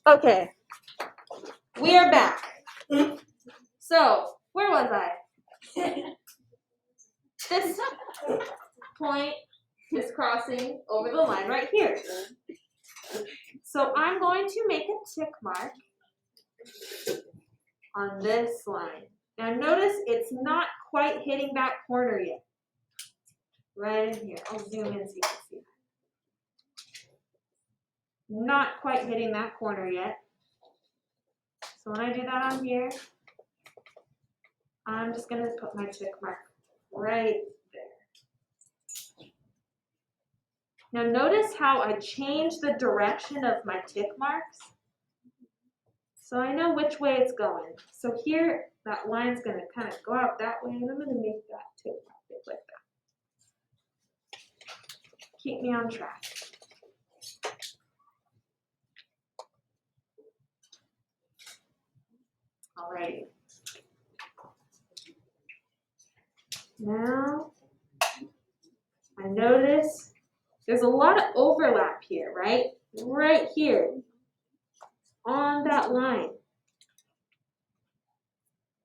Okay, we are back. So, where was I? This point is crossing over the line right here. So I'm going to make a tick mark on this line. Now notice it's not quite hitting that corner yet. Right in here. I'll zoom in so you can see that. Not quite hitting that corner yet. So when I do that on here, I'm just going to put my tick mark right there. Now notice how I changed the direction of my tick marks. So I know which way it's going. So here, that line's going to kind of go out that way, and I'm going to make that tick mark look like that. Keep me on track. Alrighty. Now, I notice there's a lot of overlap here, right? Right here on that line.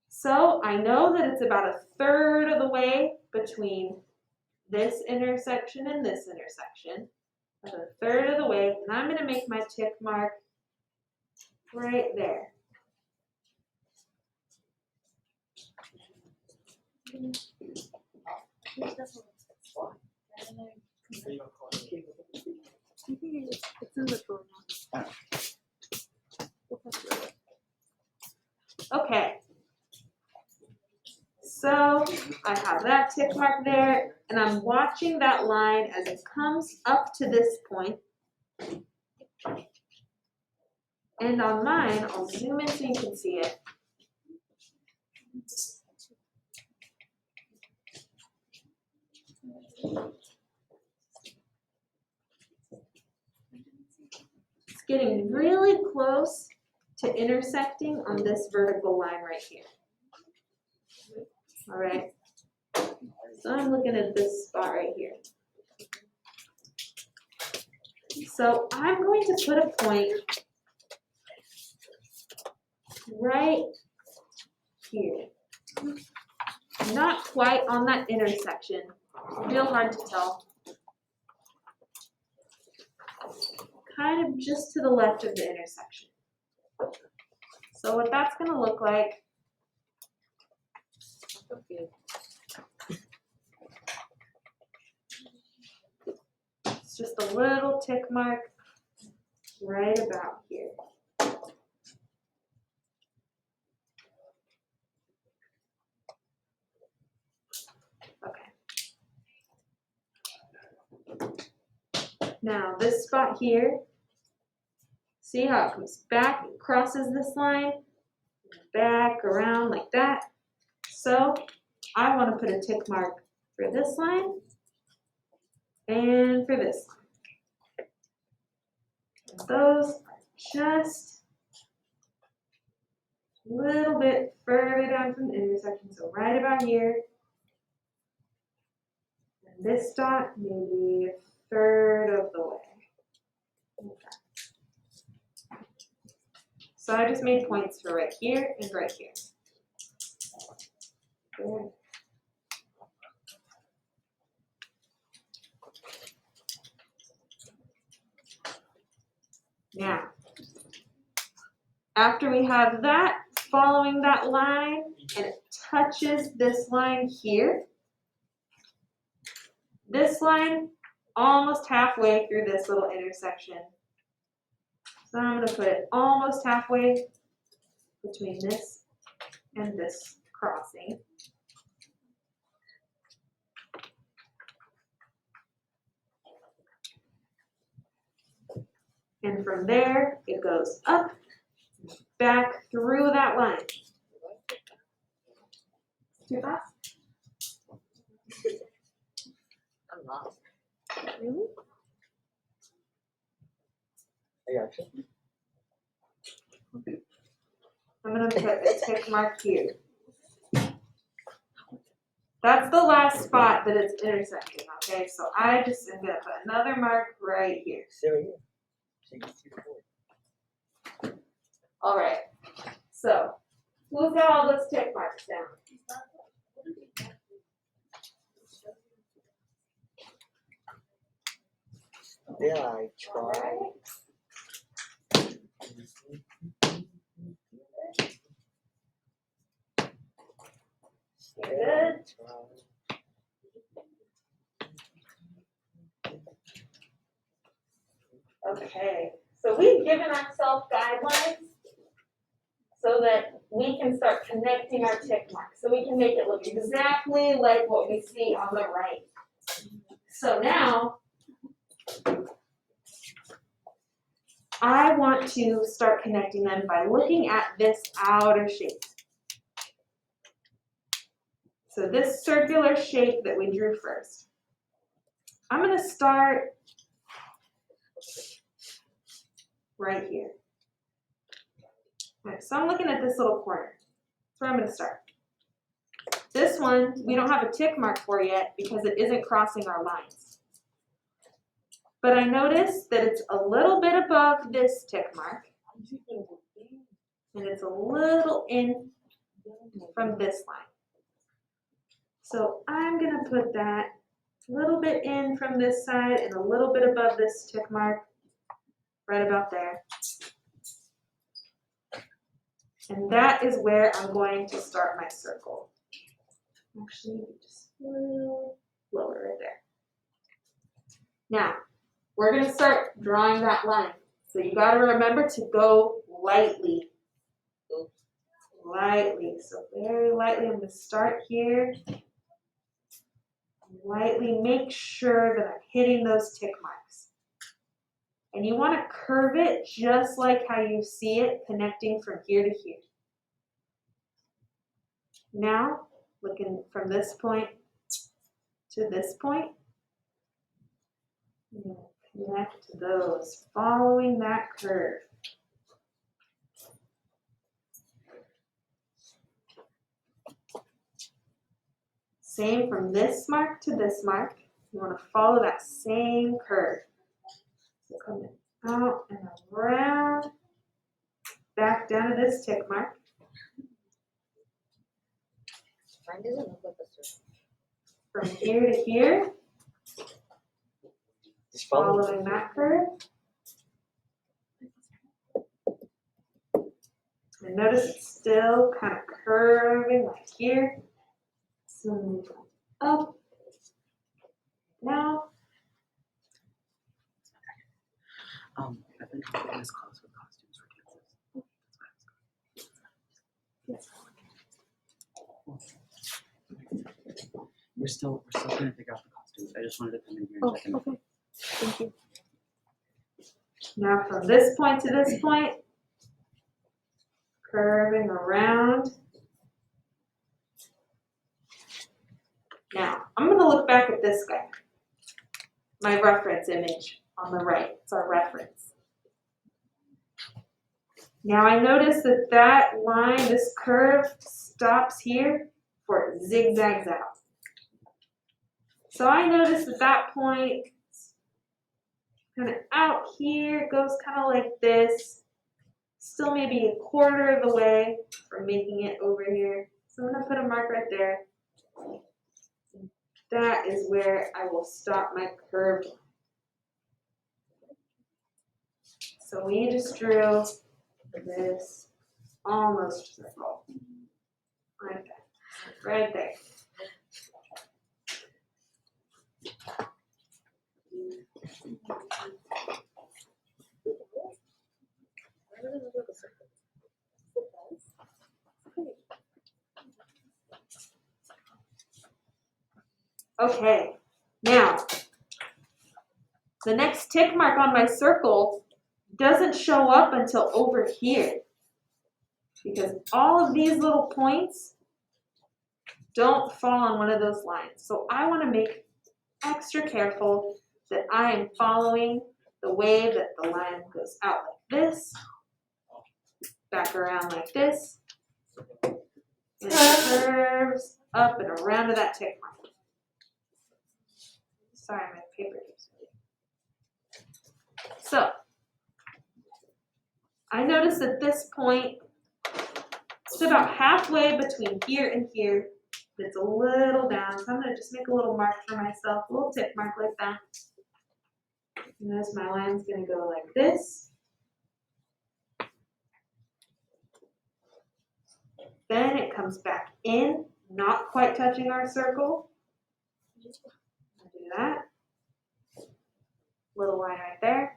So I know that it's about a third of the way between this intersection and this intersection. About a third of the way, and I'm going to make my tick mark right there. Okay. So I have that tick mark there, and I'm watching that line as it comes up to this point. And on mine, I'll zoom in so you can see it. It's getting really close to intersecting on this vertical line right here. All right. So I'm looking at this spot right here. So I'm going to put a point right here. Not quite on that intersection. Real hard to tell. Kind of just to the left of the intersection. So what that's going to look like, it's just a little tick mark right about here. Okay. Now this spot here, see how it comes back, it crosses this line, back around like that. So I want to put a tick mark for this line and for this line. And those are just a little bit further down from the intersection, so right about here. And this dot maybe a third of the way. Okay. So I just made points for right here and right here. Good. Now, after we have that, following that line, and it touches this line here, this line almost halfway through this little intersection. So I'm going to put it almost halfway between this and this crossing. And from there, it goes up, back through that line. Too fast? I'm lost. Really? I got you. I'm going to put a tick mark here. That's the last spot that it's intersecting, okay? So I just am going to put another mark right here. Sit right here. So you can see the board. All right. So, who's got all those tick marks down? Yeah, I All tried. right. You're good. Okay. So we've given ourselves guidelines so that we can start connecting our tick marks. So we can make it look exactly like what we see on the right. So now, I want to start connecting them by looking at this outer shape. So this circular shape that we drew first. I'm going to start right here. Right, so I'm looking at this little corner. That's where I'm going to start. This one, we don't have a tick mark for yet because it isn't crossing our lines. But I notice that it's a little bit above this tick mark. And it's a little in from this line. So I'm going to put that a little bit in from this side and a little bit above this tick mark, right about there. And that is where I'm going to start my circle. Actually, just a little lower right there. Now, we're going to start drawing that line. So you got to remember to go lightly. Lightly. So very lightly. I'm going to start here. Lightly make sure that I'm hitting those tick marks. And you want to curve it just like how you see it connecting from here to here. Now, looking from this point to this point, connect to those, following that curve. Same from this mark to this mark. You want to follow that same curve. So coming out and around, back down to this tick mark. Mine doesn't look like a circle. From here to here, Just follow. following that curve. And notice it's still kind of curving like here. So move up, now. I've been taking this class with costumes for Kansas. We're still trying to figure out the costumes. I just wanted to come in here and check in. Okay. Thank you. Now from this point to this point, curving around. Now, I'm going to look back at this guy, my reference image on the right. It's our reference. Now I notice that that line, this curve, stops here before it zigzags out. So I notice at that point, kind of out here, goes kind of like this. Still maybe a quarter of the way from making it over here. So I'm going to put a mark right there. That is where I will stop my curve. So we just drew this almost circle. Like that. Right there. Why does it look like a circle? Okay, now, the next tick mark on my circle doesn't show up until over here. Because all of these little points don't fall on one of those lines. So I want to make extra careful that I am following the way that the line goes out like this, back around like this, and it curves up and around to that tick mark. Sorry, my paper keeps moving. So, I notice at this point, it's about halfway between here and here. It's a little down, so I'm gonna just make a little mark for myself, a little tick mark like that. Notice my line's gonna go like this. Then it comes back in, not quite touching our circle. I'll do that. Little line right there.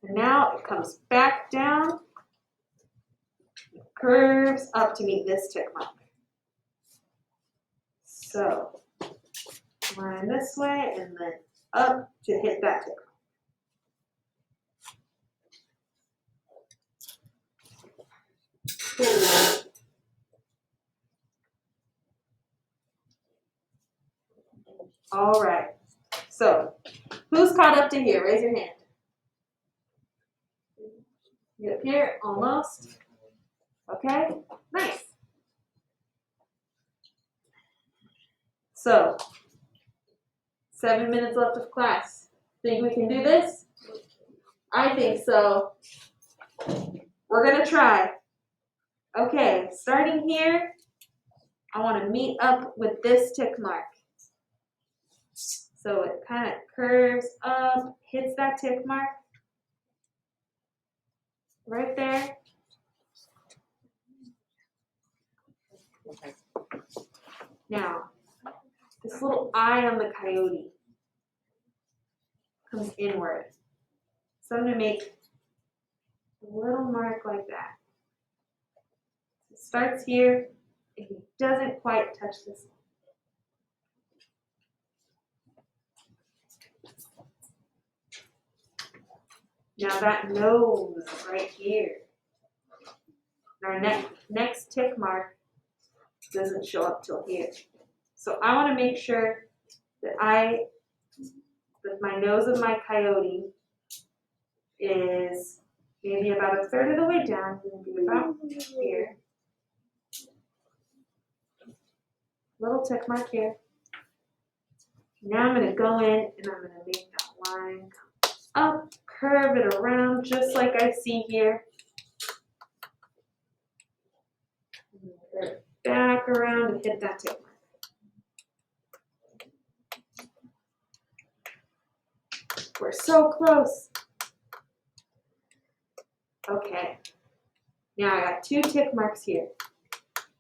And now it comes back down, curves up to meet this tick mark. So, line this way and then up to hit that tick mark. All right. So, who's caught up to here? Raise your hand. You up here? Almost. Okay, nice. So, 7 minutes left of class. Think we can do this? I think so. We're gonna try. Okay, starting here, I want to meet up with this tick mark. So it kind of curves up, hits that tick mark. Right there. Now, this little eye on the coyote comes inward. So I'm going to make a little mark like that. It starts here, and he doesn't quite touch this. Now that nose right here. Our next tick mark doesn't show up till here. So I want to make sure that my nose of my coyote is maybe about a third of the way down, maybe about here. Little tick mark here. Now I'm going to go in and I'm going to make that line come up, curve it around just like I see here. Curve back around and hit that tick mark. We're so close. Okay. Now I got 2 tick marks here.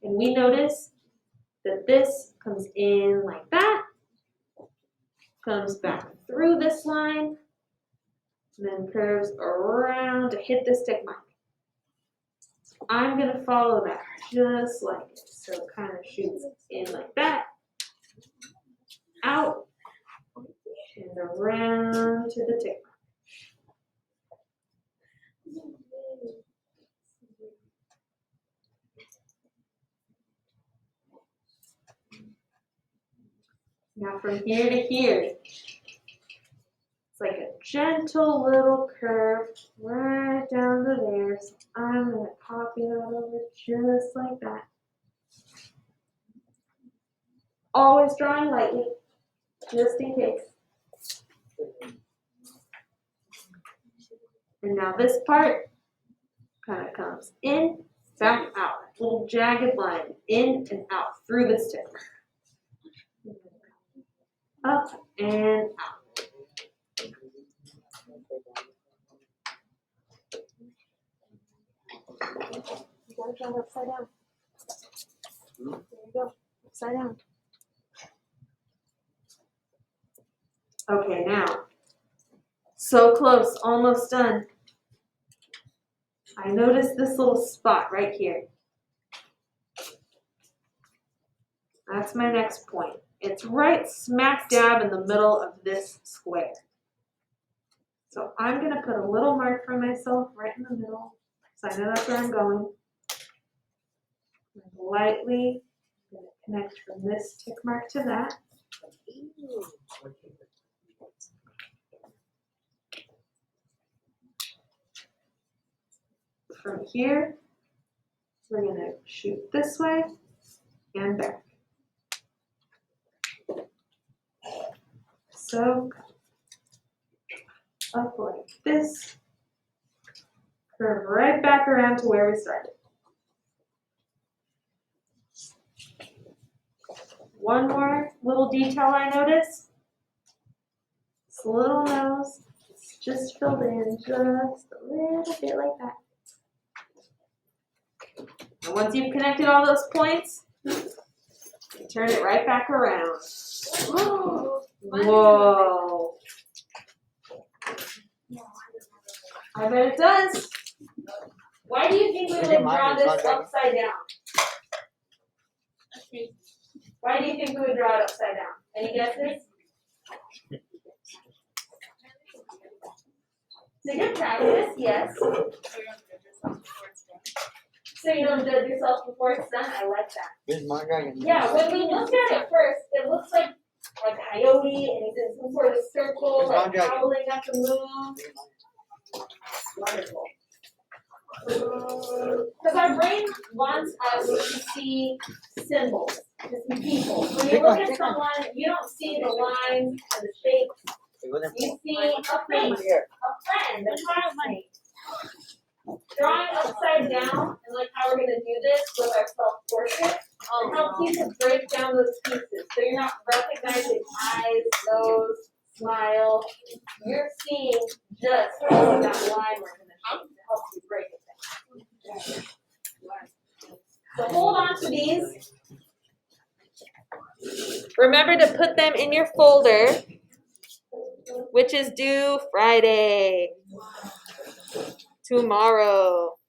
And we notice that this comes in like that, comes back through this line, and then curves around to hit this tick mark. I'm going to follow that just like it. So it kind of shoots in like that, out, and around to the tick mark. Now from here to here, it's like a gentle little curve right down to there. So I'm going to copy that over just like that. Always drawing lightly, just in case. And now this part kind of comes in, back out. Little jagged line in and out through this tick. Up and out. You gotta draw it upside down. There you go, upside down. Okay, now, so close, almost done. I noticed this little spot right here. That's my next point. It's right smack dab in the middle of this square. So I'm going to put a little mark for myself right in the middle, so I know that's where I'm going. Lightly connect from this tick mark to that. From here, we're going to shoot this way and back. So, up like this. Curve right back around to where we started. One more little detail I noticed. This little nose, it's just filled in just a little bit like that. And once you've connected all those points, you turn it right back around. Whoa. I bet it does. Why do you think we would draw this upside down? Why do you think we would draw it upside down? Any guesses? To get practice, yes. So you don't judge yourself before it's done? I like that. Here's my dragon. Yeah, when we looked at it first, it looks like a coyote and he's in some sort of circle, like howling at the moon. Wonderful. Because our brain wants us to see symbols, to see people. When you look at someone, you don't see the lines and the shapes. You see a face, a friend, a classmate. Drawing upside down, and like how we're going to do this with our self-portrait, it helps you to break down those pieces. So you're not recognizing eyes, nose, smile. You're seeing just all of that line work in the shape to help you break it down. So hold on to these. Remember to put them in your folder, which is due Friday. Tomorrow.